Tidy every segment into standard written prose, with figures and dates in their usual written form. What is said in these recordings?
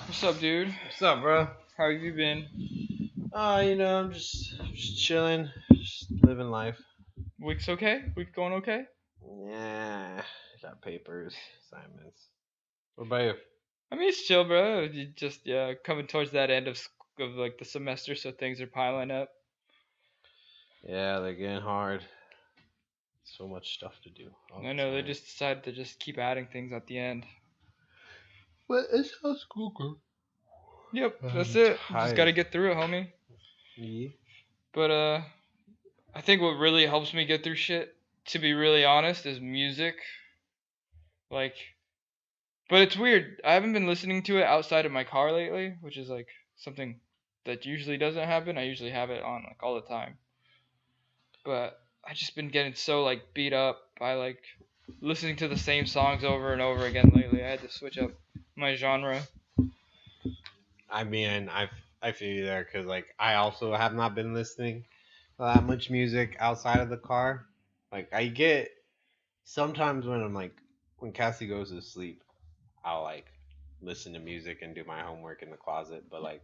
What's up, dude? What's up, bro? How have you been? I'm just chilling, just living life. Week's okay? Week going okay? Yeah, got papers, assignments. What about you? I mean, it's chill, bro. You just coming towards that end of like the semester, so things are piling up. Yeah, they're getting hard. So much stuff to do all I the know they time. just decided to just keep adding things at the end. But it's how school goes. Yep, that's I'm it. Just tired. gotta get through it, homie. Yeah. But I think what really helps me get through shit, to be really honest, is music. Like, but it's weird. I haven't been listening to it outside of my car lately, which is like something that usually doesn't happen. I usually have it on like all the time. But I just been getting so like beat up by like listening to the same songs over and over again lately. I had to switch up my genre. I mean, I feel you there because like I also have not been listening that much music outside of the car. Like I get sometimes when I'm like when Cassie goes to sleep, I'll like listen to music and do my homework in the closet. But like,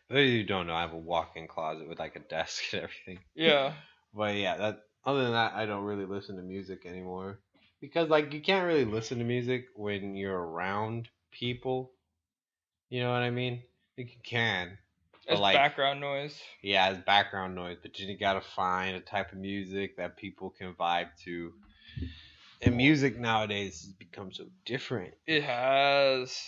for those of you who don't know, I have a walk-in closet with like a desk and everything. Yeah, But yeah, that other than that, I don't really listen to music anymore because like you can't really listen to music when you're around people. You know what I mean? Like you can, but as like background noise. yeah, it's background noise. But you gotta find a type of music that people can vibe to. And music nowadays has become so different. It has.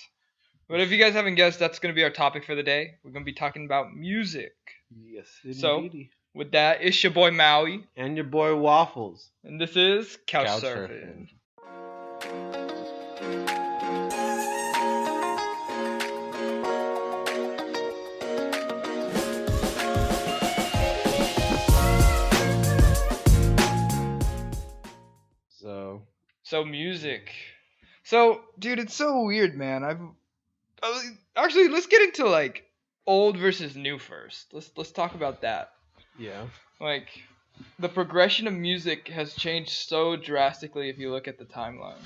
But if you guys haven't guessed, that's gonna be our topic for the day. We're gonna be talking about music. Yes, So, indeedy. with that, it's your boy Maui, And your boy Waffles. and this is Couch Couch Surfing. surfing. So So music. So, dude, it's so weird, man. Actually, let's get into like old versus new first. Let's talk about that. yeah. Like the progression of music has changed so drastically if you look at the timeline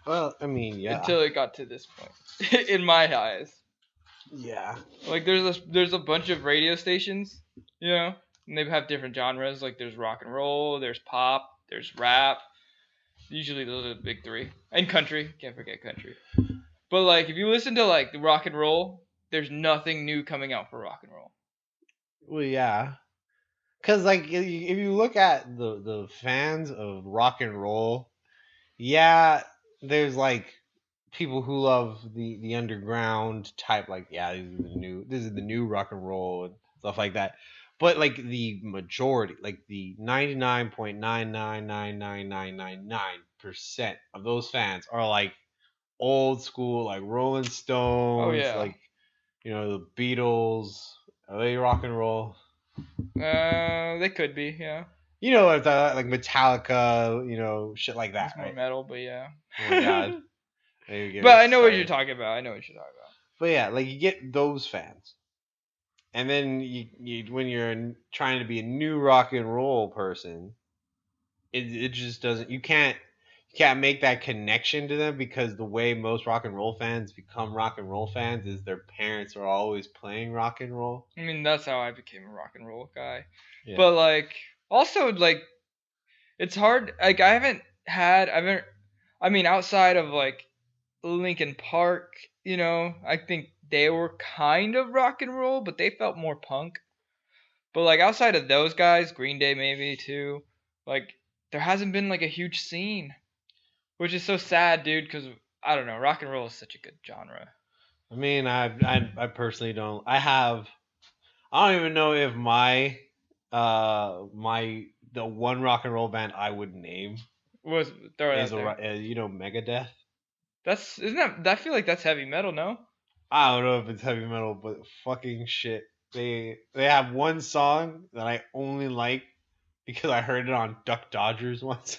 Well, I mean, yeah. until it got to this point. In my eyes. Yeah. Like there's a bunch of radio stations, you know, and they have different genres. Like there's rock and roll, there's pop, there's rap. Usually those are the big three. And country, can't forget country. But like if you listen to like the rock and roll, there's nothing new coming out for rock and roll. Well, yeah. Cause like if you look at the fans of rock and roll, yeah, there's like people who love the underground type. Like, yeah, this is the new rock and roll and stuff like that. But like the majority, like the 99.9999999% of those fans are like old school, like Rolling Oh Stones, yeah. like the Beatles. Are they rock and roll? They could be, yeah. It's like Metallica, shit like that, It's more right? metal, but yeah. Oh my god, maybe get But me I know what you're started. talking about. I know what you're talking about. But yeah, like you get those fans, and then you when you're trying to be a new rock and roll person, it just doesn't. You can't make that connection to them because the way most rock and roll fans become rock and roll fans is their parents are always playing rock and roll. I mean, that's how I became a rock and roll guy. Yeah. But like, also like, it's hard. Like, I haven't. I mean, outside of like Linkin Park, I think they were kind of rock and roll, but they felt more punk. But like outside of those guys, Green Day maybe too. Like, there hasn't been like a huge scene, which is so sad, dude. Because I don't know, rock and roll is such a good genre. I mean, I personally don't. I don't even know if the one rock and roll band I would name Was throw it is out there. Megadeth. That's isn't that? I feel like that's heavy metal, no? I don't know if it's heavy metal, but fucking shit. They have one song that I only like because I heard it on Duck Dodgers once.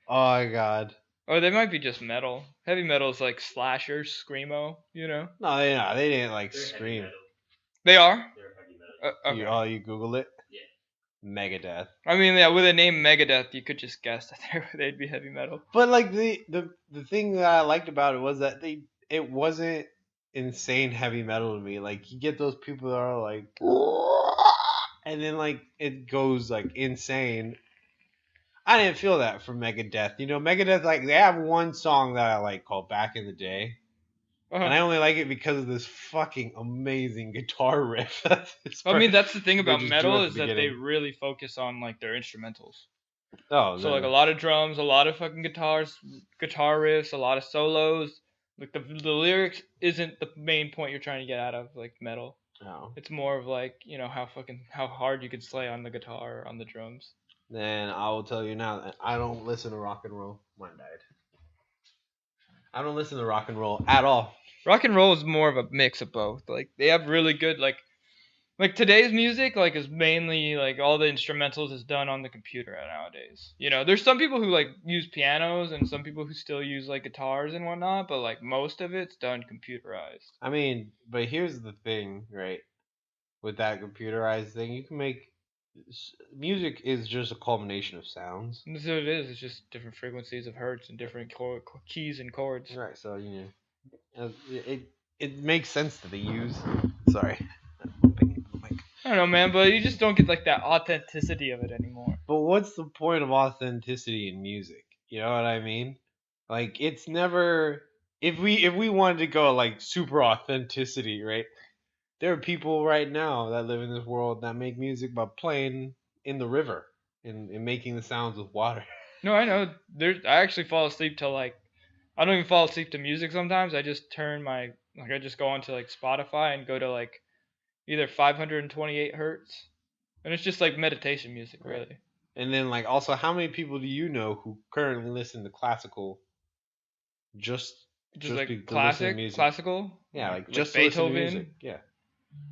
Oh my god. Or they might be just metal. Heavy metal is like slasher, screamo, No, they didn't like scream. They are. You Okay. you Google it. Megadeth. I mean, yeah, with the name Megadeth, you could just guess that they'd be heavy metal. But like the thing that I liked about it was that it wasn't insane heavy metal to me. Like you get those people that are like, and then like it goes like insane. I didn't feel that from Megadeth. You know, Megadeth like they have one song that I like called "Back in the Day," and Uh-huh. I only like it because of this fucking amazing guitar riff. I mean, that's the thing they about just do metal at the is that they beginning. really focus on like their instrumentals. Oh So like a no, lot of drums, a lot of fucking guitars, guitar riffs, a lot of solos. Like the lyrics isn't the main point you're trying to get out of like metal. no. It's more of like, you know, how hard you can slay on the guitar or on the drums. Then I will tell you now that I don't listen to rock and roll. Mine died. I don't listen to rock and roll at all. Rock and roll is more of a mix of both. Like they have really good like today's music like is mainly like all the instrumentals is done on the computer nowadays. You know, there's some people who like use pianos and some people who still use like guitars and whatnot, but like most of it's done computerized. I mean, but here's the thing, right? With that computerized thing, you can make music is just a culmination of sounds. And that's what it is. It's just different frequencies of hertz and different keys and chords. Right. So it makes sense that they use. Sorry. I don't know, man, but you just don't get like that authenticity of it anymore. But what's the point of authenticity in music? You know what I mean? Like it's never if we wanted to go like super authenticity, right? There are people right now that live in this world that make music by playing in the river and making the sounds with water. No, I know. I actually fall asleep to like I don't even fall asleep to music sometimes. I just turn my like I just go onto like Spotify and go to like either 528 hertz, and it's just like meditation music, Right. really. And then like also how many people do you know who currently listen to classical just Just to like listen to music? classical, Yeah, like like just to listen to music. Beethoven. Yeah.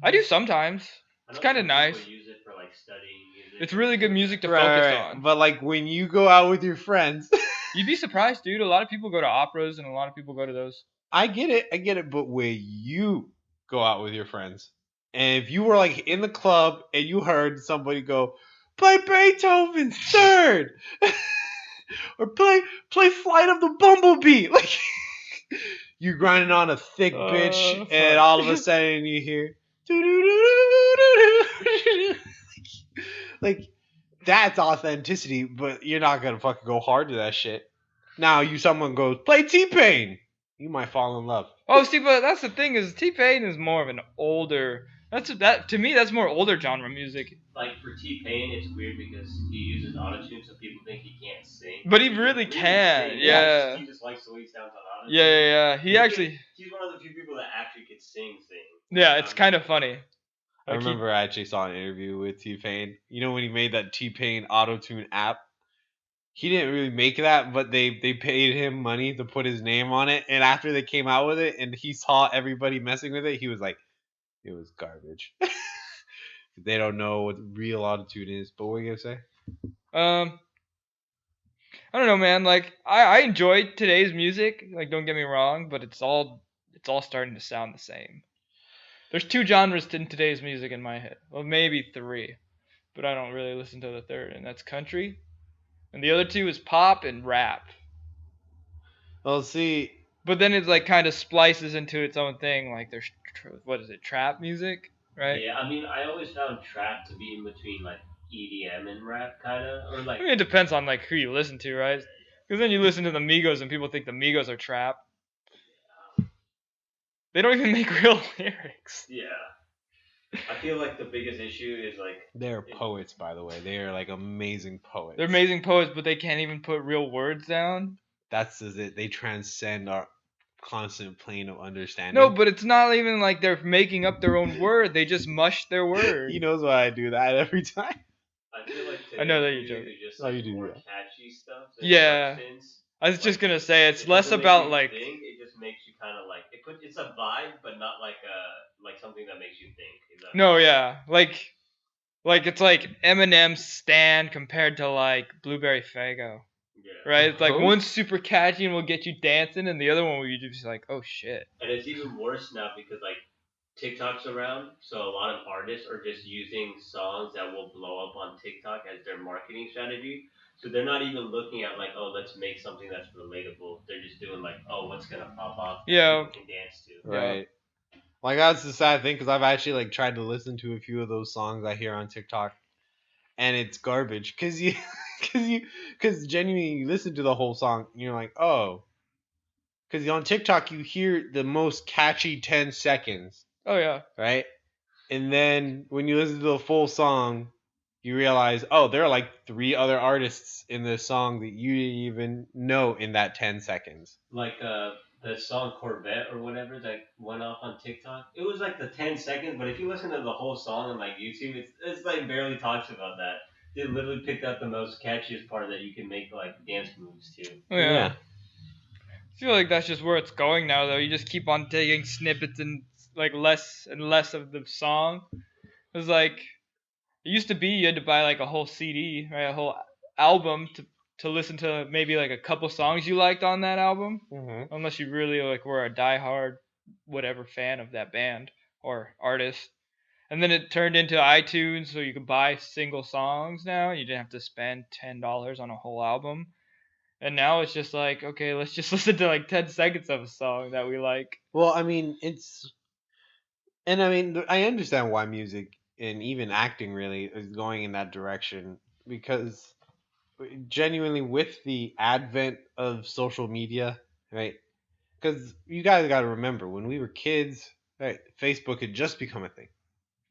I do sometimes. I It's know kind of some nice. people use it for like studying music. It's really good music to Right, focus right. on. But like when you go out with your friends, You'd be surprised, dude. A lot of people go to operas, and a lot of people go to those. I get it, but when you go out with your friends, and if you were like in the club and you heard somebody go, play Beethoven's third, or play Flight of the Bumblebee, like you grinding on a thick bitch, Fuck. and all of a sudden you hear, like that's authenticity, but you're not gonna fucking go hard to that shit. Now someone goes play T Pain, you might fall in love. Oh, see, but that's the thing is T Pain is more of an older. That to me that's more older genre music. Like for T Pain, it's weird because he uses autotune, so people think he can't sing. But he really can, sing. yeah. He just likes the way he sounds on autotune. Yeah. He actually. He's one of the few people that actually could sing. Yeah, it's kind of funny. I Like, remember I actually saw an interview with T Pain. You know when he made that T Pain auto tune app? He didn't really make that, but they paid him money to put his name on it. And after they came out with it and he saw everybody messing with it, he was like, it was garbage. They don't know what real auto tune is. But what were you gonna say? I don't know, man. Like, I enjoy today's music. Like, don't get me wrong, but it's all starting to sound the same. There's two genres in today's music in my head. Well, maybe three, but I don't really listen to the third, and that's country. And the other two is pop and rap. Well, see, But then it like kind of splices into its own thing. Like there's what is it, trap music, right? Yeah, I mean, I always found trap to be in between like EDM and rap, kind of, or like. I mean, it depends on like who you listen to, right? Because then you listen to the Amigos and people think the Amigos are trap. They don't even make real lyrics. Yeah. I feel like the biggest issue is like. they're poets, by the way. They are like amazing poets. They're amazing poets, but they can't even put real words down. That's it. They transcend our constant plane of understanding. No, but it's not even like they're making up their own word. They just mush their word. He knows why I do that every time. I feel like I know that you're music joking. is just Oh, you do, more yeah. catchy stuff. Than Yeah. substance. I was just gonna say it's It less doesn't make about you like think, it just makes you kind of like it's a vibe, but not like something that makes you think. Is that no, yeah, like it's like Eminem's Stan compared to like Blueberry Faygo, Yeah. right? It's like Who? one's super catchy and will get you dancing, and the other one will you just like, oh shit. And it's even worse now because like TikTok's around, so a lot of artists are just using songs that will blow up on TikTok as their marketing strategy. So they're not even looking at like, oh, let's make something that's relatable. They're just doing like, oh, what's gonna pop off? that Yeah. people can right? Like that's the sad thing because I've actually like tried to listen to a few of those songs I hear on TikTok, and it's garbage because because genuinely you listen to the whole song and you're like, oh, because on TikTok you hear the most catchy 10 seconds, Oh yeah. right? And then when you listen to the full song, you realize, oh, there are like 3 other artists in this song that you didn't even know in that 10 seconds. Like the song Corvette or whatever that went off on TikTok. It was like the 10 seconds, but if you listen to the whole song on like YouTube, it's like barely talks about that. They literally picked out the most catchiest part that you can make like dance moves to. Oh yeah. I feel like that's just where it's going now, though. You just keep on taking snippets and like less and less of the song. It's like it used to be you had to buy like a whole CD, right, a whole album to listen to maybe like a couple songs you liked on that album, Mm-hmm. unless you really like were a diehard whatever fan of that band or artist. And then it turned into iTunes, so you could buy single songs now. You didn't have to spend $10 on a whole album. And now it's just like, okay, let's just listen to like 10 seconds of a song that we like. Well, I mean, I mean, I understand why music and even acting really is going in that direction because genuinely with the advent of social media, right? Because you guys got to remember when we were kids, right? Facebook had just become a thing.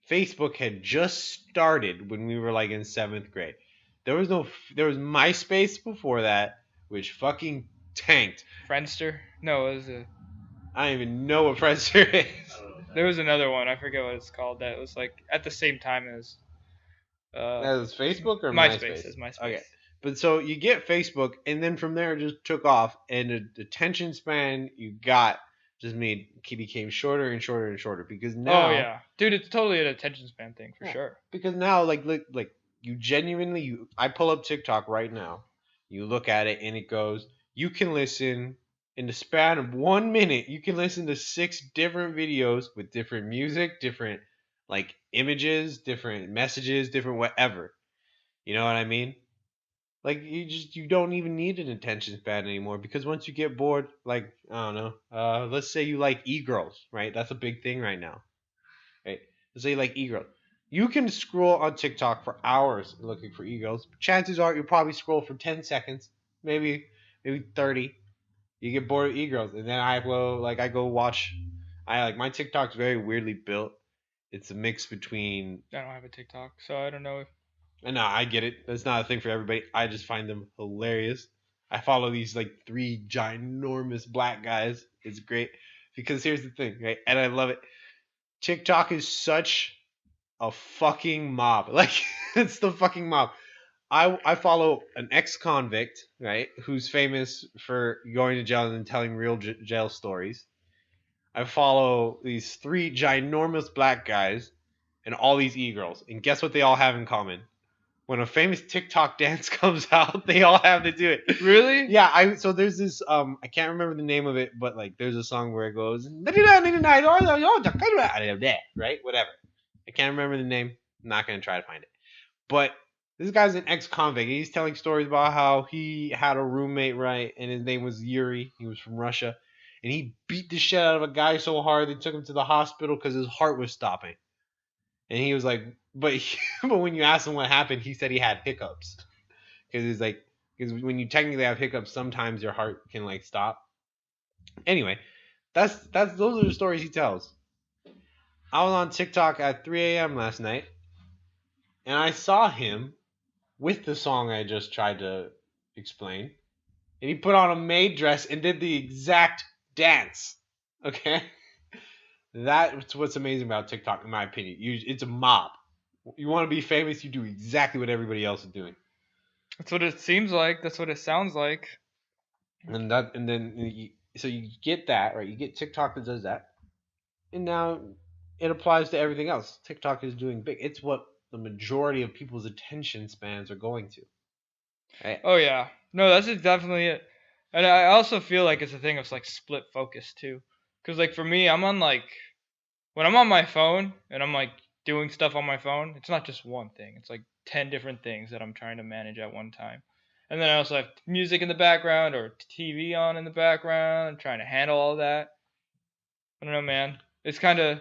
Facebook had just started when we were like in 7th grade. There was MySpace before that, which fucking tanked. Friendster? No, it was I don't even know what Friendster is. I don't know what that there is. was another one. I forget what it's called. That was like at the same time as That was Facebook or MySpace. MySpace? As MySpace. Okay. But so you get Facebook, and then from there it just took off, and the attention span you got just became shorter and shorter and shorter because now, Oh yeah, dude, it's totally an attention span thing for yeah, sure. because now like you genuinely I pull up TikTok right now, you look at it and it goes, you can listen in the span of 1 minute, you can listen to 6 different videos with different music, different like images, different messages, different whatever. You know what I mean? Like you don't even need an attention span anymore because once you get bored, like I don't know, let's say you like e-girls, right? That's a big thing right now, right? Let's say you like e-girls. You can scroll on TikTok for hours looking for e-girls. Chances are you'll probably scroll for 10 seconds, maybe 30. You get bored of e-girls, and then I go watch. I like my TikTok's very weirdly built. It's a mix between. I don't have a TikTok, so I don't know. And no, I get it. That's not a thing for everybody. I just find them hilarious. I follow these like 3 ginormous black guys. It's great because here's the thing, right? And I love it. TikTok is such a fucking mob. Like it's the fucking mob. I follow an ex-convict, right, who's famous for going to jail and telling real jail stories. I follow these 3 ginormous black guys and all these e-girls. And guess what they all have in common? When a famous TikTok dance comes out, they all have to do it. Really? Yeah, so there's this I can't remember the name of it, but like there's a song where it goes right, whatever. I can't remember the name. I'm not gonna try to find it. But this guy's an ex-convict. He's telling stories about how he had a roommate, right, and his name was Yuri. He was from Russia, and he beat the shit out of a guy so hard they took him to the hospital because his heart was stopping. And he was like, but when you asked him what happened, he said he had hiccups. Because when you technically have hiccups, sometimes your heart can like stop. Anyway, those are the stories he tells. I was on TikTok at 3 a.m. last night, and I saw him with the song I just tried to explain, and he put on a maid dress and did the exact dance. Okay, that's what's amazing about TikTok, in my opinion. It's a mob. You want to be famous, you do exactly what everybody else is doing. That's what it seems like. That's what it sounds like. And then so you get that, right? You get TikTok that does that, and now it applies to everything else. TikTok is doing big. It's what the majority of people's attention spans are going to. Right? Oh yeah. No, that's definitely it. And I also feel like it's a thing of like split focus too. Cause like for me, I'm on like when I'm on my phone and I'm like doing stuff on my phone, it's not just one thing. It's like 10 different things that I'm trying to manage at one time. And then I also have music in the background or TV on in the background. I'm trying to handle all that. I don't know, man. It's kind of.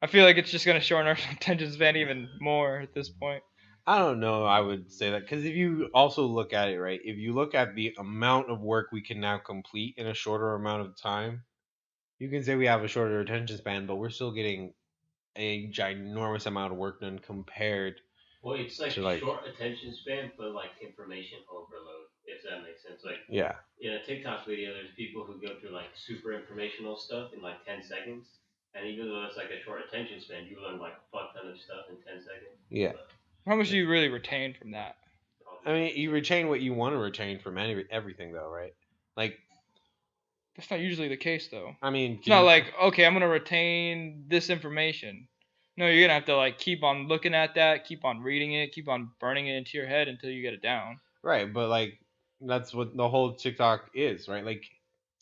I feel like it's just gonna shorten our attention span even more at this point. I don't know. I would say that because if you also look at it, right, if you look at the amount of work we can now complete in a shorter amount of time, you can say we have a shorter attention span, but we're still getting a ginormous amount of work done compared Well, it's like to like, short attention span, but like information overload, if that makes sense. Like yeah, in a TikTok video, there's people who go through like super informational stuff in like 10 seconds. And even though it's like a short attention span, you learn like a fuck ton of stuff in 10 seconds. yeah. But How much do you really retain from that? I mean, you retain what you want to retain from everything, though, right? Like, That's not usually the case, though. I mean, It's not like, okay, I'm gonna retain this information. No, you're gonna have to like keep on looking at that, keep on reading it, keep on burning it into your head until you get it down. right, but like that's what the whole TikTok is, right? Like,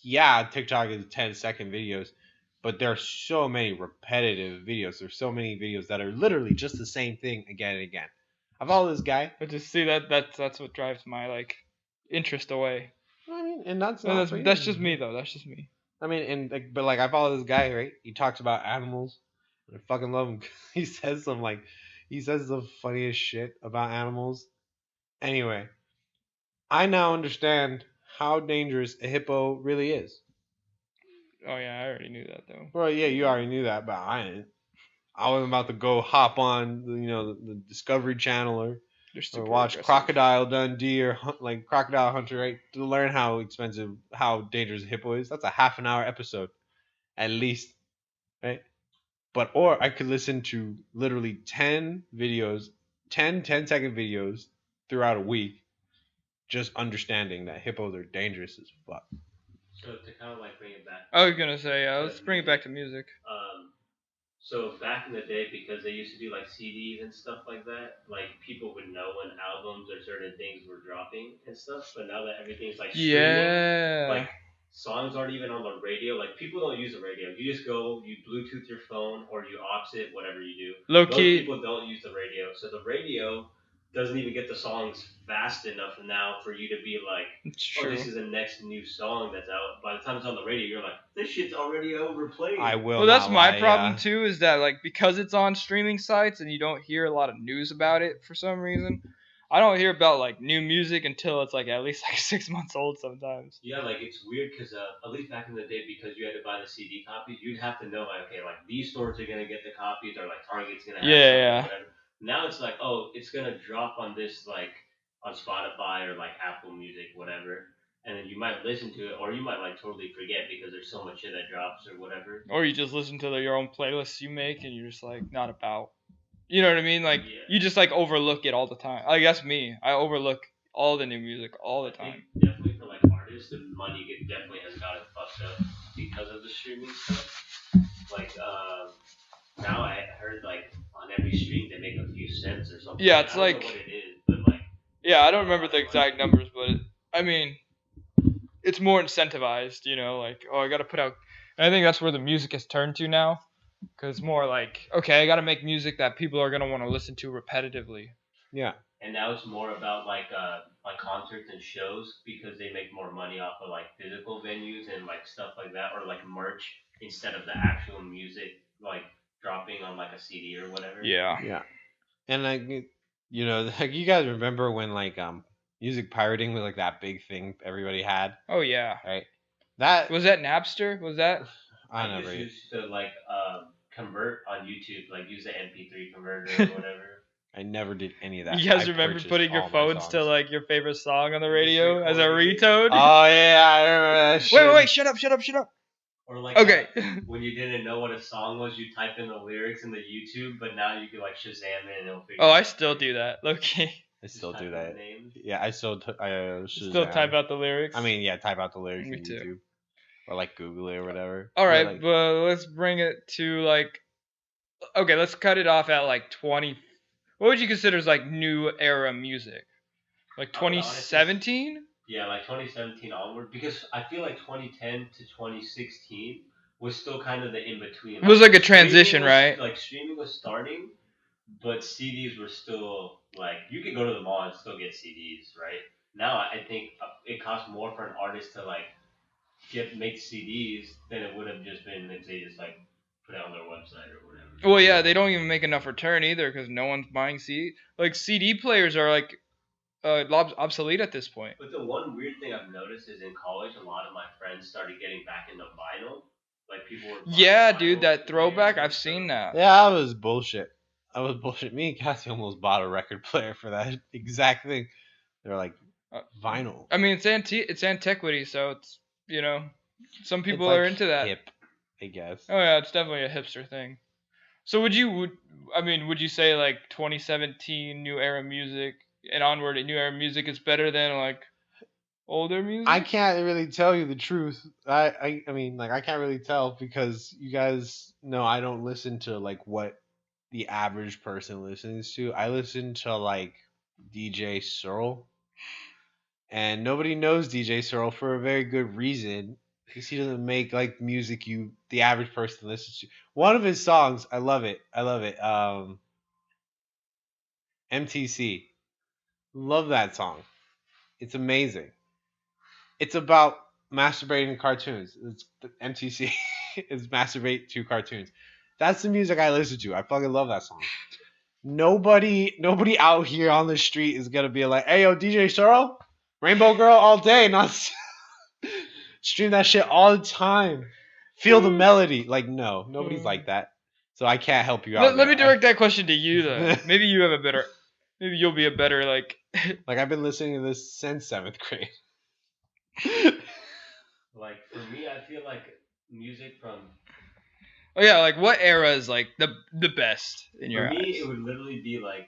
yeah, TikTok is 10-second videos, but there are so many repetitive videos. There's so many videos that are literally just the same thing again and again. I follow this guy. But just see that's what drives my like interest away. I mean, and that's No, not that's just me though. That's just me. I mean, and like, but like I follow this guy, right? He talks about animals. I fucking love him. He says he says the funniest shit about animals. Anyway, I now understand how dangerous a hippo really is. Oh yeah, I already knew that though. Well, yeah, you already knew that, but I didn't. I was about to go hop on, the Discovery Channel or watch aggressive. Crocodile Dundee or like Crocodile Hunter, right? To learn how dangerous a hippo is. That's a half an hour episode, at least, right? But or I could listen to literally 10 videos, 10-second videos throughout a week, just understanding that hippos are dangerous as fuck. so to kind of like bring it back. I was gonna say, let's bring it back to music. So back in the day, because they used to do like CDs and stuff like that, like people would know when albums or certain things were dropping and stuff. But now that everything's like streaming, Yeah. like songs aren't even on the radio. Like people don't use the radio. You just go, you Bluetooth your phone or you aux it, whatever you do. Low Most key. people don't use the radio, so the radio doesn't even get the songs fast enough now for you to be like, It's oh, true. this is the next new song that's out. By the time it's on the radio, you're like, this shit's already overplayed. I will. Well, that's not my lie, problem yeah. too. Is that like because it's on streaming sites and you don't hear a lot of news about it for some reason. I don't hear about like new music until it's like at least like 6 months old sometimes. Yeah, like it's weird because at least back in the day, because you had to buy the CD copies, you'd have to know like, okay, like these stores are gonna get the copies, or like Target's gonna have Yeah, something, yeah. whatever. Now it's like, oh, it's gonna drop on this like on Spotify or like Apple Music, whatever, and then you might listen to it, or you might like totally forget because there's so much shit that drops or whatever. Or you just listen to your own playlists you make and you're just like not about. You know what I mean? Like Yeah. you just like overlook it all the time. Like that's me. I overlook all the new music all the I think time. definitely for like artists, the money definitely has gotten fucked up because of the streaming stuff. Like now I heard like on every stream they make a few cents or something. Yeah, it's I don't like know what it is, but like yeah, I don't remember the exact numbers, but I mean, it's more incentivized. You know, like oh, I got to put out. And I think that's where the music has turned to now, because more like okay, I got to make music that people are gonna want to listen to repetitively. Yeah. and now it's more about like concerts and shows because they make more money off of like physical venues and like stuff like that, or like merch instead of the actual music like dropping on like a CD or whatever. Yeah. Yeah. And like like you guys remember when like music pirating was like that big thing everybody had, Oh yeah. right? That Was that Napster? Was that? I I never just used to like convert on YouTube, like use the MP3 converter or whatever. I never did any of that. You guys I remember purchased putting your all my phones to songs. like your favorite song on the Just radio as a recording it. retoad? Oh yeah, I remember that shit. Wait! Shut up! Or like Okay. when you didn't know what a song was, you type in the lyrics in the YouTube, but now you can like Shazam it and it'll figure. Oh, it I out. still do that. Okay. I Just still type do in that. names. Yeah, I still Still type out the lyrics. I mean, yeah, type out the lyrics Me in too. YouTube or like Google it or whatever. All right, But, like, but let's bring it to like. Okay, let's cut it off at like 20. What would you consider as like new era music? Like I would honestly- 2017? Yeah, like 2017 onward, because I feel like 2010 to 2016 was still kind of the in between. It was like a streaming transition, was- right? Like streaming was starting, but CDs were still like you could go to the mall and still get CDs, right? Now I think it costs more for an artist to like make CDs, then it would have just been if they just like put it on their website or whatever. Well, yeah, they don't even make enough return either because no one's buying CD. Like CD players are like obsolete at this point. But the one weird thing I've noticed is in college, a lot of my friends started getting back into vinyl. Like people were buying Yeah, vinyl dude, that throwback, players I've seen that. Yeah, that was bullshit. Me and Cassie almost bought a record player for that exact thing. They're like, Uh, vinyl. I mean, it's antiquity, so it's some people It's are like into that. hip, I guess. Oh yeah, it's definitely a hipster thing. So would you say like 2017 new era music and onward new era music is better than like older music? I can't really tell you the truth. I mean, like, I can't really tell because you guys know I don't listen to like what the average person listens to. I listen to like DJ Searle, and nobody knows DJ Searle for a very good reason because he doesn't make like music the average person listens to. One of his songs, I love it. I love it. MTC, love that song. It's amazing. It's about masturbating cartoons. It's MTC is masturbate to cartoons. That's the music I listen to. I fucking love that song. Nobody out here on the street is gonna be like, "Hey, yo, DJ Sorrel, Rainbow Girl all day, not stream that shit all the time. Feel the melody." Like, no, nobody's like that. So I can't help you out. Let me direct that question to you then. Maybe you have a better. Maybe you'll be a better like. Like, I've been listening to this since 7th grade. Like for me, I feel like music from Oh yeah, like what era is like the best in your for me, eyes? it would literally be like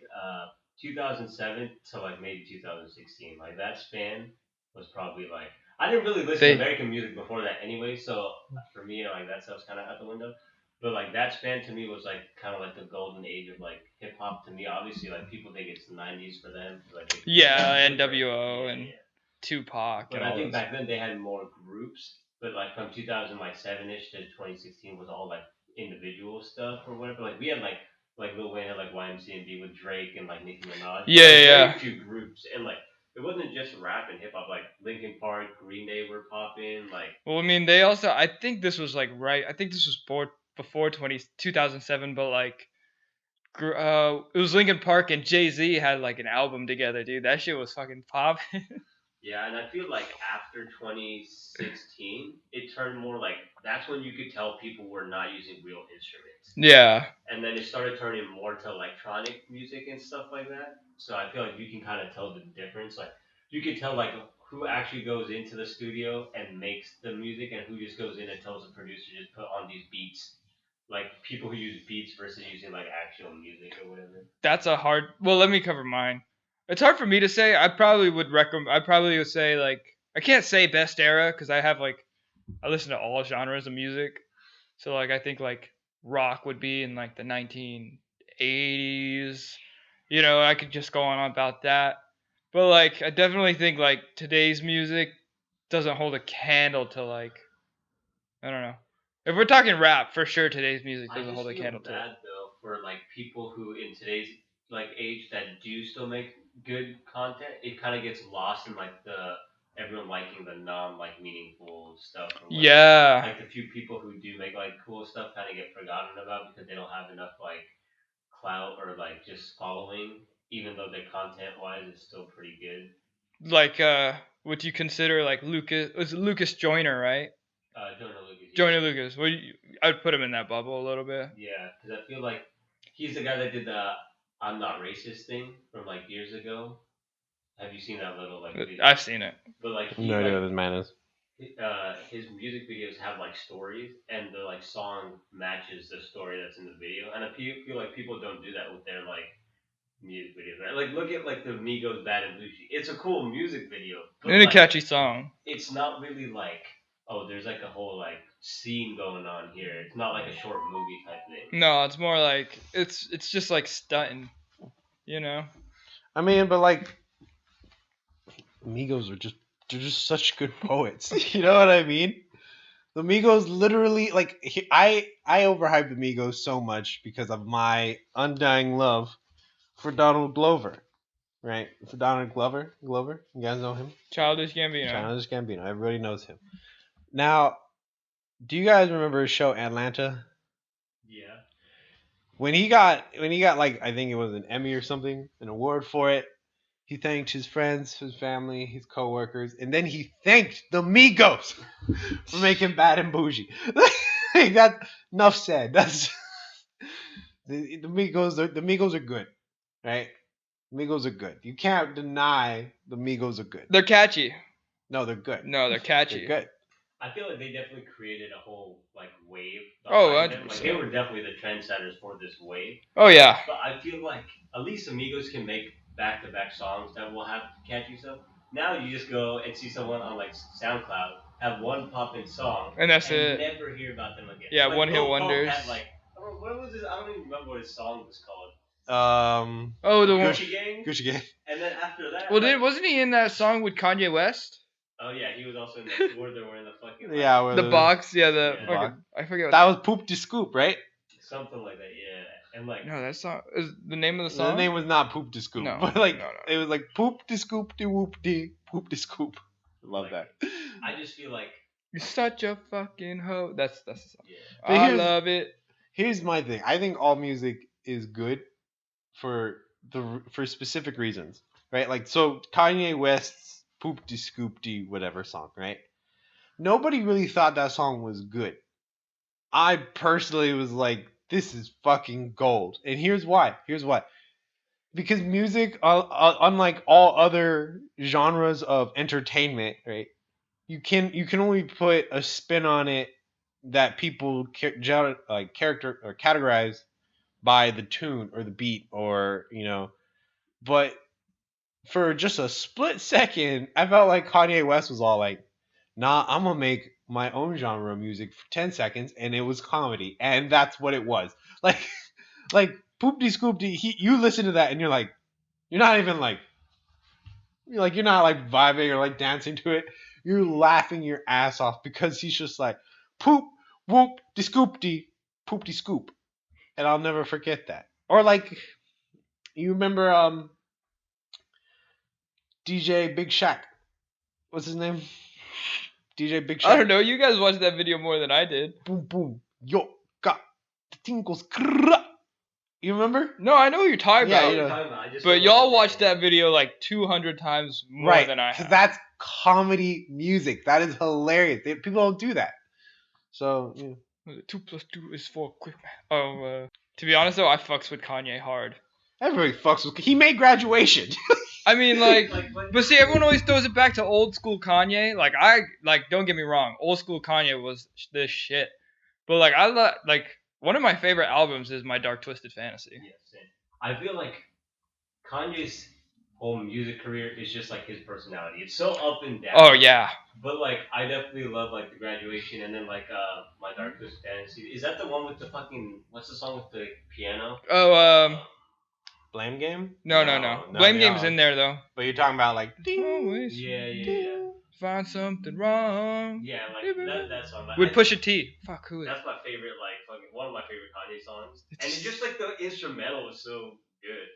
2007 to like maybe 2016. Like that span was probably like I didn't really listen to American music before that anyway. So for me, like that stuff's kind of out the window. But like that span to me was like kind of like the golden age of like hip hop to me. Obviously, like people think it's the 90s for them. Like Yeah, NWO yeah, and yeah. Tupac But and I all think those. back then they had more groups. But like from 2007ish to 2016 was all like individual stuff or whatever. Like we had like Lil Wayne had like YMCMB with Drake and like Nicki Minaj. Yeah, But, like, yeah. very few groups and like it wasn't just rap and hip hop. Like Linkin Park, Green Day were popping. Like Well, I mean, they also. I think this was like right. I think this was before 2007, but like. It was Linkin Park and Jay-Z had like an album together, dude. That shit was fucking popping. yeah, and I feel like after 2016, it turned more like that's when you could tell people were not using real instruments. Yeah. And then it started turning more to electronic music and stuff like that. So I feel like you can kind of tell the difference. Like you can tell like who actually goes into the studio and makes the music, and who just goes in and tells the producer just put on these beats. Like people who use beats versus using like actual music or whatever. That's a hard. Well, let me cover mine. It's hard for me to say. I probably would recommend. I probably would say like I can't say best era because I have like I listen to all genres of music. So like I think like rock would be in like the 1980s. I could just go on about that. But like I definitely think like today's music doesn't hold a candle to like I don't know. If we're talking rap, for sure today's music I doesn't just hold a feel candle to it. bad though for like people who in today's like age that do still make good content. It kind of gets lost in like the everyone liking the non like meaningful stuff or whatever. Yeah. Like the few people who do make like cool stuff kind of get forgotten about because they don't have enough like clout or like just following, even though their content wise is still pretty good. Like would you consider like Lucas was it Lucas Joyner, right? Jonah Lucas. Joyner Lucas. Well, I would put him in that bubble a little bit. Yeah, because I feel like he's the guy that did the "I'm not racist" thing from like years ago. Have you seen that little like video? I've seen it. But like he No idea like what this man is. his music videos have like stories, and the like song matches the story that's in the video. And I feel like people don't do that with their like music videos. Right? Like look at like the Amigos Bad and Blue. It's a cool music video, but And a like, catchy song. it's not really like oh, there's like a whole like scene going on here. It's not like a short movie type thing. No, it's more like it's just like stunting, I mean, but like, Amigos they're just such good poets. You know what I mean? The Amigos literally like I overhyped Amigos so much because of my undying love for Donald Glover, right? For Donald Glover, you guys know him. Childish Gambino. Childish Gambino, everybody knows him. Now, do you guys remember his show Atlanta? Yeah. When he got like I think it was an Emmy or something, an award for it. He thanked his friends, his family, his coworkers, and then he thanked the Migos for making Bad and Bougie. Like that. Enough said. That's the Migos. The Migos are good, right? Migos are good. You can't deny the Migos are good. They're catchy. No, they're good. No, they're They're catchy. good. I feel like they definitely created a whole like wave Oh, behind them. Like they 100%. were definitely the trendsetters for this wave. Oh yeah. But I feel like at least Amigos can make back-to-back songs that will have catchy stuff. Now you just go and see someone on like SoundCloud have one poppin' song And that's it. never hear about them again. Yeah, like, one hit Lil Pump wonders. Had, like, what was his? I don't even remember what his song was called. Oh, the one. Gucci Gang. Gucci Gang. And then after that, Well, like, wasn't he in that song with Kanye West? oh yeah, he was also in the where they were in the fucking like, Yeah, where The box, yeah, the Yeah. fucking, I forget. that was Poop de Scoop, right? something like that. Yeah, and like No, that song is the name of the The song. name was not Poop de Scoop, No, but like no. it was like Poop de Scoop de Whoop de Poop de Scoop. Love Like, that. I just feel like You're such a fucking hoe. That's the song. yeah. But I here's- love it. Here's my thing. I think all music is good for specific reasons, right? Like so Kanye West's Poop de Scoop de whatever song, right? Nobody really thought that song was good. I personally was like, this is fucking gold. And here's why. Because music, unlike all other genres of entertainment, right? You can only put a spin on it that people character or categorize by the tune or the beat or But for just a split second, I felt like Kanye West was all like, "Nah, I'm gonna make my own genre of music for 10 seconds," and it was comedy, and that's what it was. Like, like Poopty Scoopty. You listen to that, and you're like, you're not even like, you're not like vibing or like dancing to it. You're laughing your ass off because he's just like, poop, whoop, de scoopty, poopty scoop, and I'll never forget that. Or like, you remember DJ Big Shaq? What's his name? DJ Big Shaq. I don't know. You guys watched that video more than I did. Boom boom, yo, got the tingles. Krrrah. You remember? No, I know who you're talking Yeah, about. you know. I just But don't y'all know. watched that video like 200 times more Right, than I because have. that's comedy music. That is hilarious. People don't do that. So yeah. Was it 2 + 2 is 4? Quick math. Oh, to be honest though, I fucks with Kanye hard. Everybody fucks with. He made Graduation. I mean, like, But but see, everyone always throws it back to old school Kanye. Like, don't get me wrong, old school Kanye was this shit. But like, like one of my favorite albums is My Dark Twisted Fantasy. yeah, same. I feel like Kanye's whole music career is just like his personality. It's so up and down. Oh yeah. But like, I definitely love like the Graduation and then like My Dark Twisted Fantasy. Is that the one with the fucking what's the song with the piano? Oh Blame Game. no. No, Blame they Game's are. in there though. But you're talking about like. Ding, Always Yeah. find something wrong. Yeah, like that song. Like, With Pusha T. Fuck, who is? That's my favorite, like fucking one of my favorite Kanye songs. And it's just like the instrumental is so good.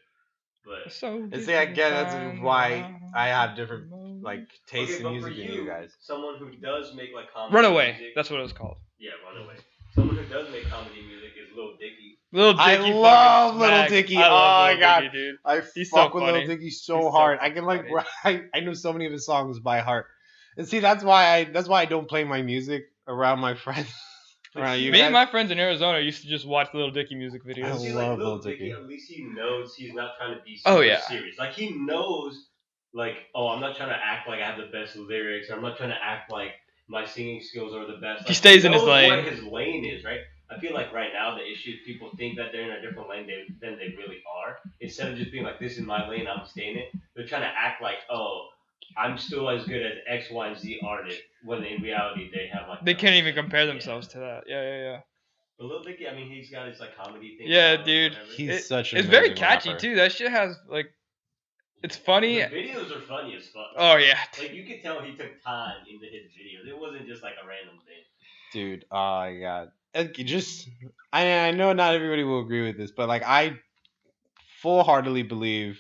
But So And see, again, that's why I have different like tastes okay, in but music for than you guys. someone who does make like comedy Runaway. music, That's what it was called. yeah, Runaway. Someone who does make comedy music is Lil Dicky. Lil Dicky. I fucking love Lil smacks. Dicky. I love Oh my Lil God. Dicky, dude. I He's fuck so with funny. Lil Dicky He's so so hard. I can like funny. I know so many of his songs by heart. And see, that's why I don't play my music around my friends. Around you Me guys. and my friends in Arizona used to just watch Lil Dicky music I videos. See, love like Lil Lil Dicky. Dicky, at least he knows he's not trying to be Oh, super yeah. serious. Like he knows, like, oh, I'm not trying to act like I have the best lyrics, or I'm not trying to act like my singing skills are the best. Like, He stays in his knows lane. What his lane is, right? I feel like right now the issue is people think that they're in a different lane than they really are. Instead of just being like, this is my lane, I'm staying in it. They're trying to act like, oh, I'm still as good as X, Y, and Z artist. When in reality they have like They no- can't even compare Yeah. themselves to that. Yeah. But Lil Dicky, I mean, he's got his like comedy thing. Yeah, going, dude. whatever. He's such an It's very amazing catchy rapper. too. That shit has like, it's funny. The videos are funny as fuck. Oh yeah. Like you could tell he took time into his videos. It wasn't just like a random thing. Dude, oh my God. I know not everybody will agree with this, but like I full-heartedly believe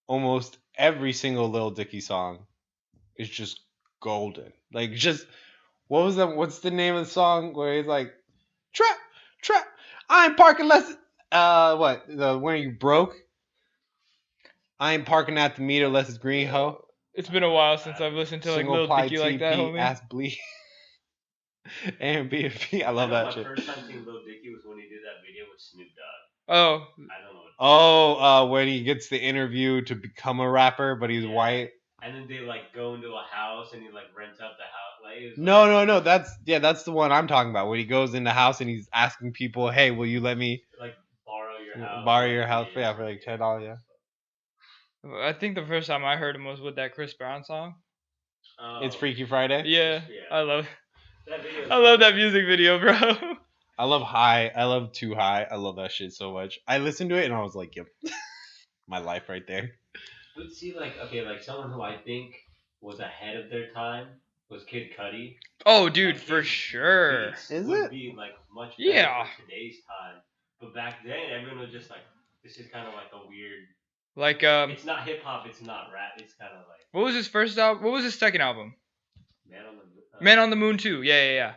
almost every single Lil Dicky song is just golden. Like just What was that? What's the name of the song where he's like, trap, trap. I ain't parking less. What the when you broke? I ain't parking at the meter less it's green ho. It's been a while since I've listened to like Single Lil ply Dicky like that, TP homie. ass bleed. A and B and P. I love know that my shit. first time seeing Lil Dicky was when he did that video with Snoop Dogg. Oh, I don't know. When he gets the interview to become a rapper, but he's Yeah. white. And then they like go into a house and he like rents out the house. Like, it was, No. That's the one I'm talking about. When he goes in the house and he's asking people, "Hey, will you let me like borrow your house? borrow your house for like $10?" Yeah. I think the first time I heard him was with that Chris Brown song. Oh, It's Freaky Friday. Yeah, Yeah. I love. that video. I love that music video, bro. I love High. I love Too High. I love that shit so much. I listened to it and I was like, "Yep, my life right there." But see, like someone who I think was ahead of their time was Kid Cudi. Oh, dude, Like, for his sure. beats Is would it? be like much better Yeah. for today's time. But back then, everyone was just like, this is kind of like a weird. Like It's not hip hop. It's not rap. It's kind of like what was his first album? What was his second album? Man on the Man on the Moon 2. Yeah.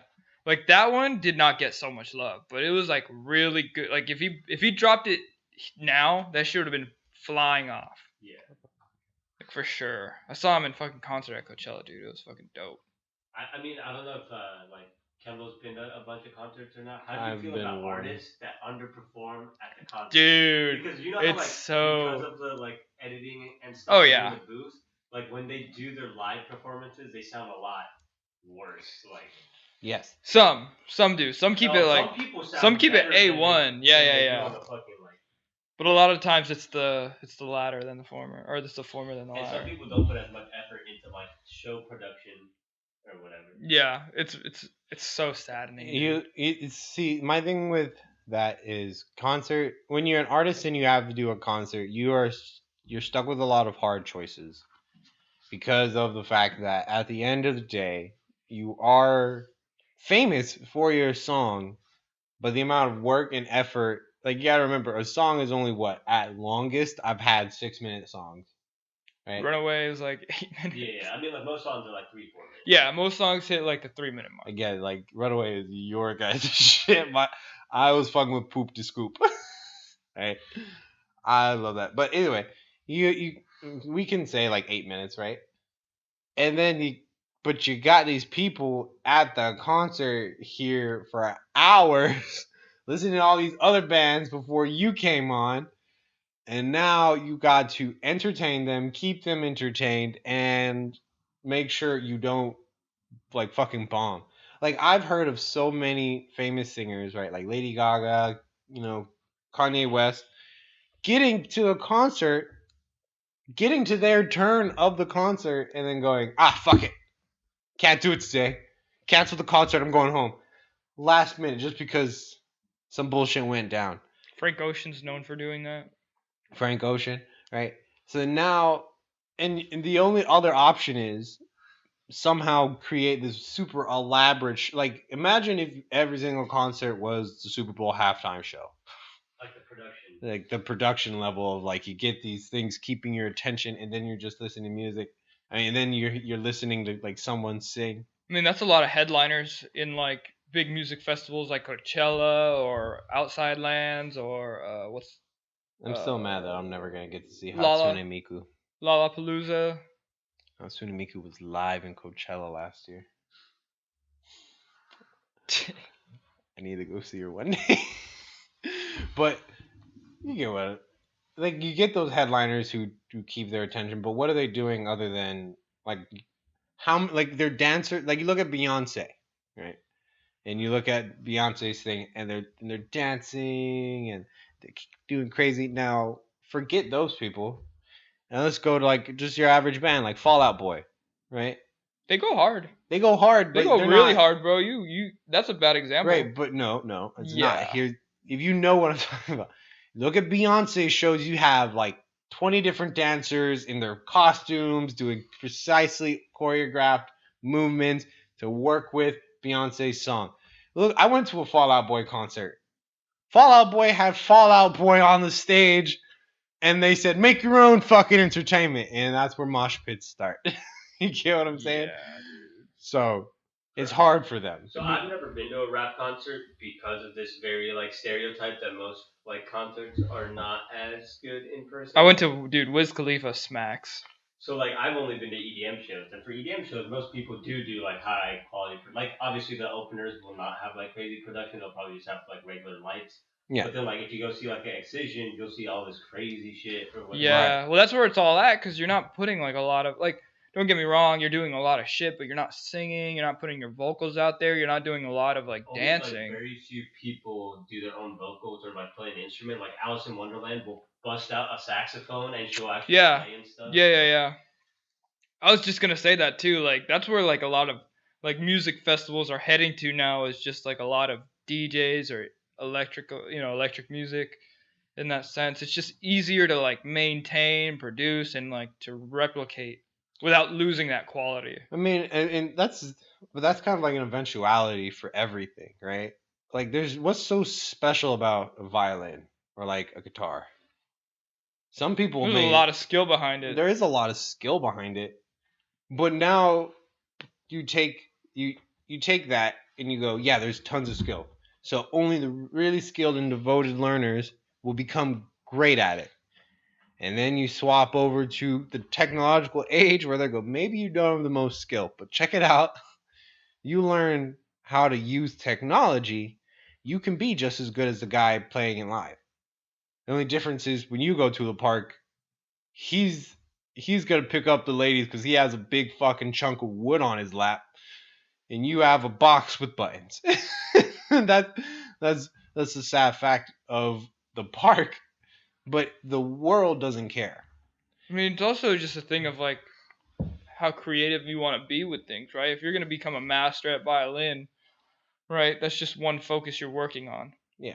Like that one did not get so much love, but it was like really good. Like if he dropped it now, that shit would have been flying off. Yeah. Like for sure. I saw him in fucking concert at Coachella, dude. It was fucking dope. I mean, I don't know if like Kendall's been to a bunch of concerts or not. How do you I've feel been about one. artists that underperform at the concert? Dude, Because you know how it's like so. because of the like editing and stuff Oh, in yeah. the booth, like when they do their live performances, they sound a lot worse. Like Yes. Some do. Some keep it like. some people sound Some keep it better than A1. they- Yeah, than yeah, they do yeah. on the fucking, like, But a lot of times it's the latter than the former, or it's the former than the and some latter. people don't put as much effort into like show production or whatever. Yeah, it's so saddening. See, my thing with that is concert. When you're an artist and you have to do a concert, you're stuck with a lot of hard choices because of the fact that at the end of the day, you are famous for your song, but the amount of work and effort, like you gotta remember, a song is only what at longest I've had 6-minute songs, right? Runaway is like 8 minutes. Yeah, I mean like most songs are like 3-4 minutes. Yeah, most songs hit like the 3-minute mark. Again, like Runaway is your guys' shit. I was fucking with Poop to Scoop. Right? I love that. But anyway, we can say like 8 minutes, right? And then you got these people at the concert here for hours listening to all these other bands before you came on. And now you got to entertain them, keep them entertained, and make sure you don't like fucking bomb. Like I've heard of so many famous singers, right? Like Lady Gaga, Kanye West, getting to a concert, getting to their turn of the concert, and then going, fuck it, can't do it today, cancel the concert, I'm going home. Last minute, just because some bullshit went down. Frank Ocean's known for doing that. Frank Ocean, right? So now, and the only other option is somehow create this super elaborate like imagine if every single concert was the Super Bowl halftime show, Like the production. like the production level of like you get these things keeping your attention and then you're just listening to music. I mean, and then you're listening to like someone sing. I mean, that's a lot of headliners in like big music festivals like Coachella or Outside Lands or what's I'm still mad that I'm never gonna get to see Lala- Hatsune Miku. Lollapalooza. Hatsune Miku was live in Coachella last year. I need to go see her one day. But you get what, like you get those headliners who keep their attention, but what are they doing other than like like they're dancer? Like you look at Beyonce, right? And you look at Beyonce's thing, and they're dancing and they're doing crazy. Now forget those people, and let's go to like just your average band, like Fall Out Boy, right? They go hard. They go hard. They But go they're really not, hard, bro. You that's a bad example. right? But no, it's Yeah. not. Here, if you know what I'm talking about, look at Beyonce's shows. You have like 20 different dancers in their costumes doing precisely choreographed movements to work with Beyonce's song. Look, I went to a Fall Out Boy concert. Fall Out Boy had Fall Out Boy on the stage, and they said, make your own fucking entertainment. And that's where mosh pits start. You get what I'm saying? Yeah, dude. So, It's hard for them. So I've never been to a rap concert because of this very like stereotype that most like concerts are not as good in I person. went to Wiz Khalifa smacks. So like I've only been to EDM shows, and for EDM shows, most people do like high quality. Like obviously the openers will not have like crazy production; they'll probably just have like regular lights. Yeah. But then like if you go see like an Excision, you'll see all this crazy shit or whatever. Yeah, well, that's where it's all at because you're not putting like a lot of like. Don't get me wrong, you're doing a lot of shit, but you're not singing. You're not putting your vocals out there. You're not doing a lot of like Only like dancing. very few people do their own vocals or like play an instrument. Like Alice in Wonderland will bust out a saxophone and she'll actually Yeah, play and stuff. yeah. I was just gonna say that too. Like that's where like a lot of like music festivals are heading to now is just like a lot of DJs or electric music. In that sense, it's just easier to like maintain, produce, and like to replicate without losing that quality. I mean, and that's kind of like an eventuality for everything, right? Like, there's what's so special about a violin or like a guitar? Some people There's a may lot of skill behind it. there is a lot of skill behind it, but now you take you take that and you go, yeah, there's tons of skill. So only the really skilled and devoted learners will become great at it. And then you swap over to the technological age where they go, maybe you don't have the most skill, but check it out. You learn how to use technology, you can be just as good as the guy playing it live. The only difference is when you go to the park, he's gonna pick up the ladies because he has a big fucking chunk of wood on his lap, and you have a box with buttons. that that's the sad fact of the park, but the world doesn't care. I mean, it's also just a thing of like how creative you want to be with things, right? If you're gonna become a master at violin, right, that's just one focus you're working on. Yeah.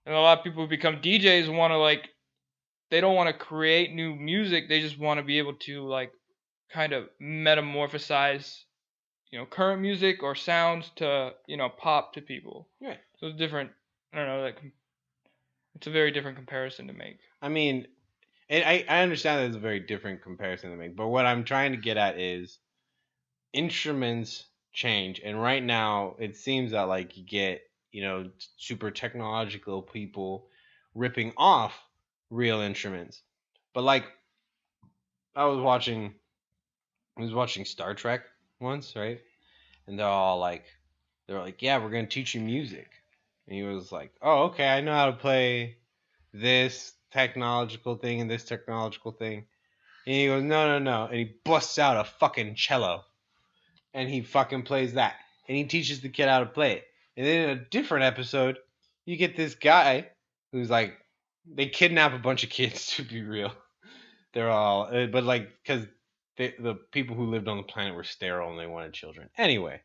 And a lot of people who become DJs want to like they don't want to create new music. They just want to be able to like kind of metamorphosize, current music or sounds to, pop to people. Yeah. So it's different. I don't know. Like it's a very different comparison to make. I mean, and I understand that it's a very different comparison to make, but what I'm trying to get at is instruments change, and right now it seems that like you get super technological people ripping off real instruments, but like I was watching Star Trek once, right? And they're like, yeah, we're gonna teach you music, and he was like, oh, okay, I know how to play this technological thing and this technological thing. And he goes, no, no, no. And he busts out a fucking cello. And he fucking plays that. And he teaches the kid how to play it. And then in a different episode, you get this guy who's like, they kidnap a bunch of kids, to be real. They're all, but like, because the people who lived on the planet were sterile and they wanted children. Anyway,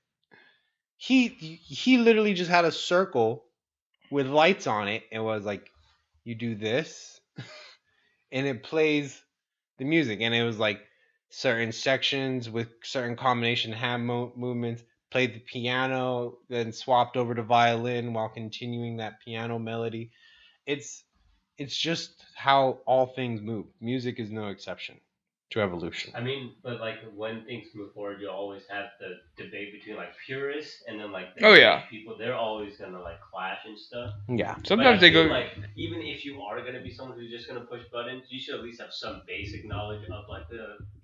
he literally just had a circle with lights on it and was like, you do this, and it plays the music, and it was like certain sections with certain combination hand movements, played the piano, then swapped over to violin while continuing that piano melody. It's it's just how all things move. Music is no exception to evolution. I mean, but like when things move forward, you always have the debate between like purists and then like the Oh yeah. people. They're always gonna like clash and stuff. Yeah. Sometimes But I they feel go. like even if you are gonna be someone who's just gonna push buttons, you should at least have some basic knowledge of like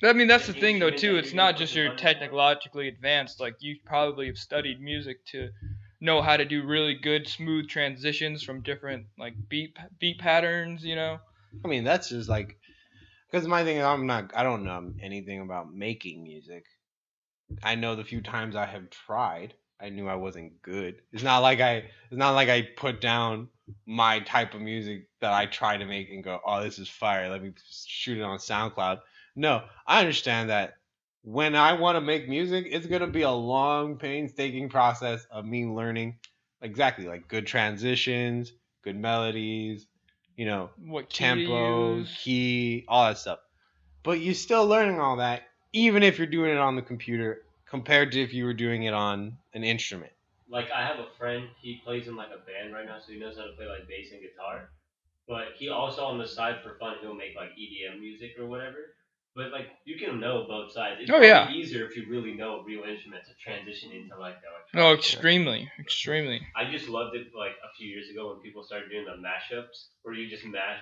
I mean, that's the the thing though instrument too. that It's you're gonna not push just the you're buttons for. technologically advanced. Like you probably have studied music to know how to do really good smooth transitions from different like beat patterns. I mean, that's just like because my thing is I don't know anything about making music. I know the few times I have tried, I knew I wasn't good. It's not like I put down my type of music that I try to make and go, "Oh, this is fire. Let me shoot it on SoundCloud." No, I understand that when I want to make music, it's going to be a long painstaking process of me learning exactly like good transitions, good melodies, What key to tempo, use? key, all that stuff. But you're still learning all that, even if you're doing it on the computer, compared to if you were doing it on an instrument. Like I have a friend, he plays in like a band right now, so he knows how to play like bass and guitar. But he also on the side for fun he'll make like EDM music or whatever. But like you can know both sides. It's Oh, probably yeah. easier if you really know a real instrument to transition into like the No, electronic. extremely. I just loved it like a few years ago when people started doing the mashups where you just mash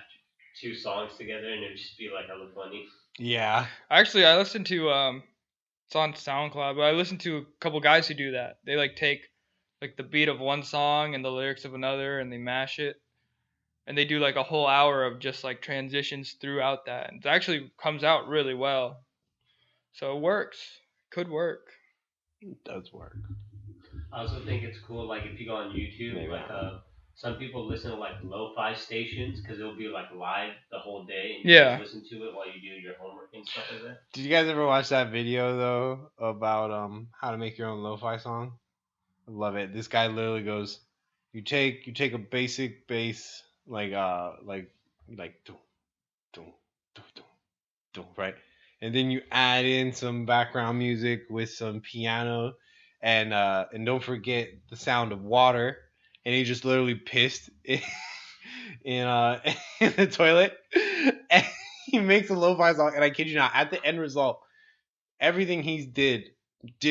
two songs together and it would just be like hella funny. Yeah. Actually, I listened to it's on SoundCloud, but I listened to a couple guys who do that. They like take like the beat of one song and the lyrics of another, and they mash it, and they do like a whole hour of just like transitions throughout that, and it actually comes out really well. So it works. Could work. It does work. I also think it's cool like if you go on YouTube, Maybe like not. some people listen to like lo-fi stations because it'll be like live the whole day and you Yeah. just listen to it while you do your homework and stuff like that. Did you guys ever watch that video though about how to make your own lo-fi song? I love it. This guy literally goes, you take a basic bass like dum, dum, dum, dum, dum, right, and then you add in some background music with some piano, and don't forget the sound of water, and he just literally pissed in in the toilet, and he makes a lo-fi song, and I kid you not, at the end result, everything he did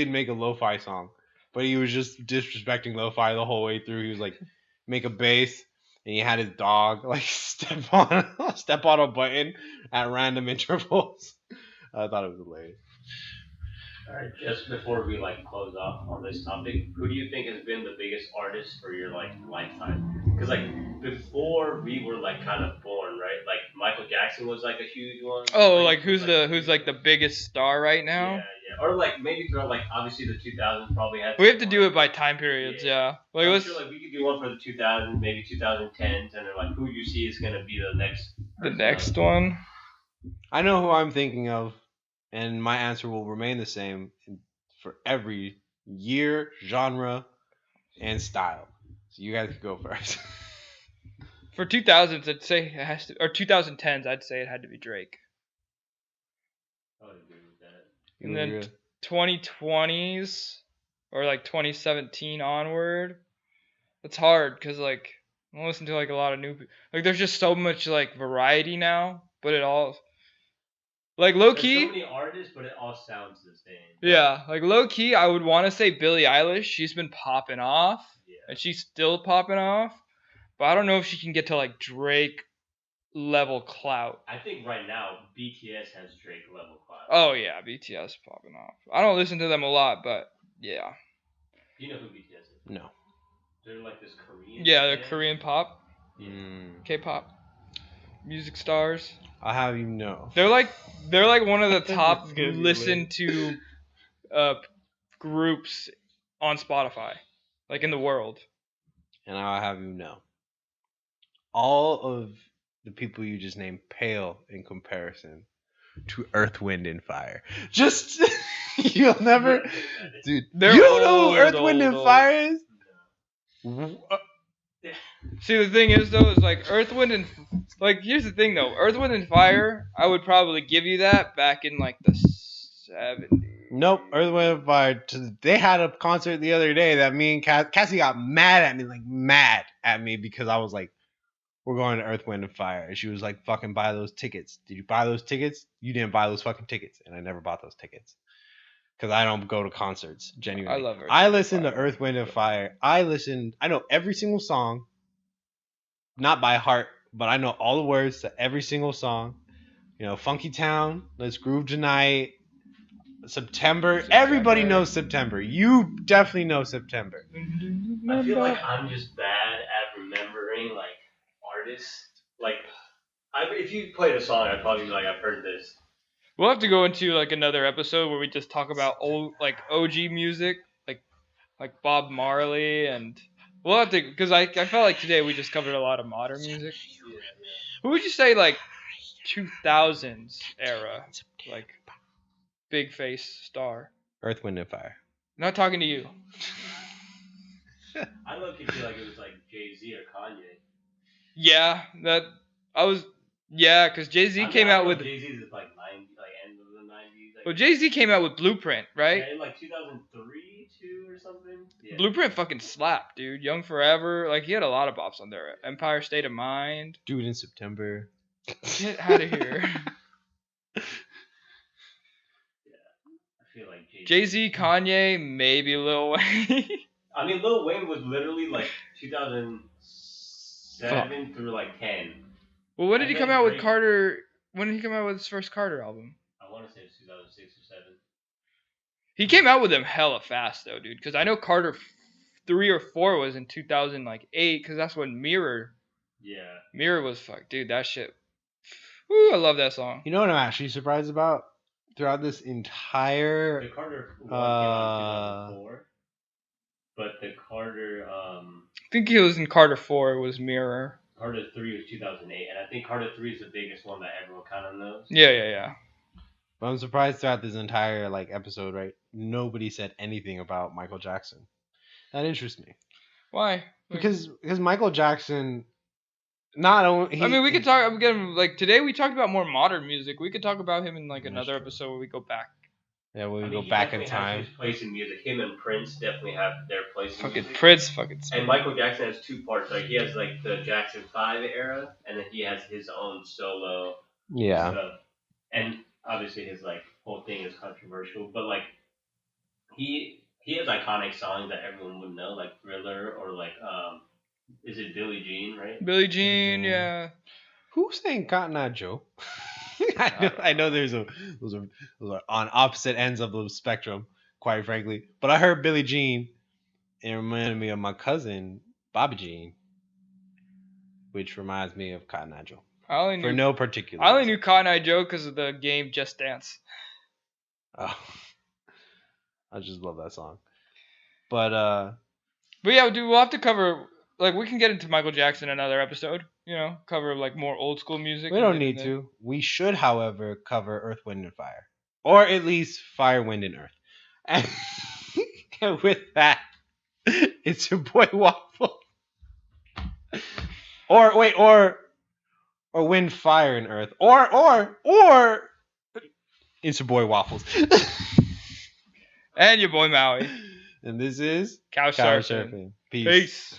make a lo-fi song, but he was just disrespecting lo-fi the whole way through. He was like, make a bass, and he had his dog like step on a button at random intervals. I thought it was hilarious. All right, just before we like close off on this topic, who do you think has been the biggest artist for your like lifetime? Because like before we were like kind of born, right? Like Michael Jackson was like a huge one. Oh, Prince like was, who's like the biggest star right yeah, now? yeah, or like maybe throughout like obviously the 2000s probably had. We have to some do more. it by time periods, yeah. Like I'm let's sure like we could do one for the 2000s, maybe 2010s, and then like who you see is gonna be the next. the person next up. one. I know who I'm thinking of, and my answer will remain the same for every year, genre, and style. So you guys can go first. For 2000s, I'd say it has to, or 2010s, I'd say it had to be Drake. I would agree with that. You And then agree? 2020s or like 2017 onward, it's hard because like I don't listen to like a lot of new like there's just so much like variety now, but it all like low There's key. so many artists, but it all sounds the same. Yeah, like low key, I would want to say Billie Eilish. She's been popping off, Yeah. and she's still popping off. But I don't know if she can get to like Drake level clout. I think right now BTS has Drake level clout. Oh yeah, BTS popping off. I don't listen to them a lot, but yeah. Do you know who BTS is? No. They're like this Korean. Yeah, they're band. Korean pop, K-pop, music stars. I'll have you know. They're like one of the top It's gonna be listened to groups on Spotify, like in the world. And I'll have you know. All of the people you just named pale in comparison to Earth, Wind, and Fire. Just you'll never, dude. They're You don't know who old, Earth, Wind, and old. Fire is? See, the thing is though, is like Earth, Wind, and like here's the thing though, Earth, Wind, and Fire. I would probably give you that back in like the 70s. Nope, Earth, Wind, and Fire. They had a concert the other day that me and Cassie got mad at me, like mad at me because I was like, we're going to Earth, Wind, and Fire. And she was like, fucking buy those tickets. Did you buy those tickets? You didn't buy those fucking tickets. And I never bought those tickets. Because I don't go to concerts, genuinely. I love Earth, I Wind, and listen to Fire. Earth, Wind, and Fire. I know every single song. Not by heart, but I know all the words to every single song. You know, Funky Town, Let's Groove Tonight, September. Everybody knows September. You definitely know September. I feel like I'm just bad at remembering like artists. Like, if you played a song, I'd probably be like, I've heard this. We'll have to go into like another episode where we just talk about old like OG music, like Bob Marley, and we'll have to because I felt like today we just covered a lot of modern music. Yeah. Who would you say like 2000s era, like big face star? Earth, Wind, and Fire. Not talking to you. I low-key feel like it was like Jay-Z or Kanye. Yeah, because Jay-Z came out with. Jay-Z is like 90, like end of the 90s. Like, Well, Jay-Z came out with Blueprint, right? Yeah, in like 2003, 2 or something. Yeah. Blueprint fucking slapped, dude. Young Forever, like he had a lot of bops on there. Empire State of Mind. Dude in September. Get out of here. Jay-Z, Kanye, maybe Lil Wayne. I mean, Lil Wayne was literally like 2007 through like 10. Well, when did And he come then out with Drake- Carter? When did he come out with his first Carter album? I want to say it's 2006 or 7. He came out with them hella fast though, dude. Because I know Carter 3 or 4 was in 2008. Because that's when Yeah. Mirror was fuck, dude. That shit. Woo, I love that song. You know what I'm actually surprised about? Throughout this The entire Carter 1 came out in 2004. But the Carter I think he was in Carter 4. It was Mirror. Carter 3 was 2008, and I think Carter 3 is the biggest one that everyone kind of knows. Yeah. But I'm surprised throughout this entire like episode, right? Nobody said anything about Michael Jackson. That interests me. Why? Because Michael Jackson, not only I mean, we could talk again. Like today, we talked about more modern music. We could talk about him in like another episode where we go back. Yeah, when we I go mean, he back in definitely has time. his place in music. Him and Prince definitely have their place in Fucking music. Prince, fucking. And Michael Jackson has 2 parts. Like he has like the Jackson 5 era, and then he has his own solo Yeah. stuff. And obviously his like whole thing is controversial, but like he has iconic songs that everyone would know, like Thriller or like is it Billie Jean, right? Billie Jean, Jean. yeah. Who's saying Cotton Eye Joe? I know those are on opposite ends of the spectrum, quite frankly. But I heard Billie Jean, and it reminded me of my cousin Bobby Jean, which reminds me of Cotton Eye Joe. I only For knew, no particular I only reason. knew Cotton Eye Joe because of the game Just Dance. Oh. I just love that song. But yeah, dude, we'll have to cover. Like, we can get into Michael Jackson in another episode. You know, cover like more old school music. we don't need to. We should, however, cover Earth, Wind, and Fire. Or at least Fire, Wind, and Earth. And with that, it's your boy Waffle. Or Wind, Fire, and Earth. Or it's your boy Waffles. And your boy Maui. And this is Couch Couch Surfing. Surfing. Peace.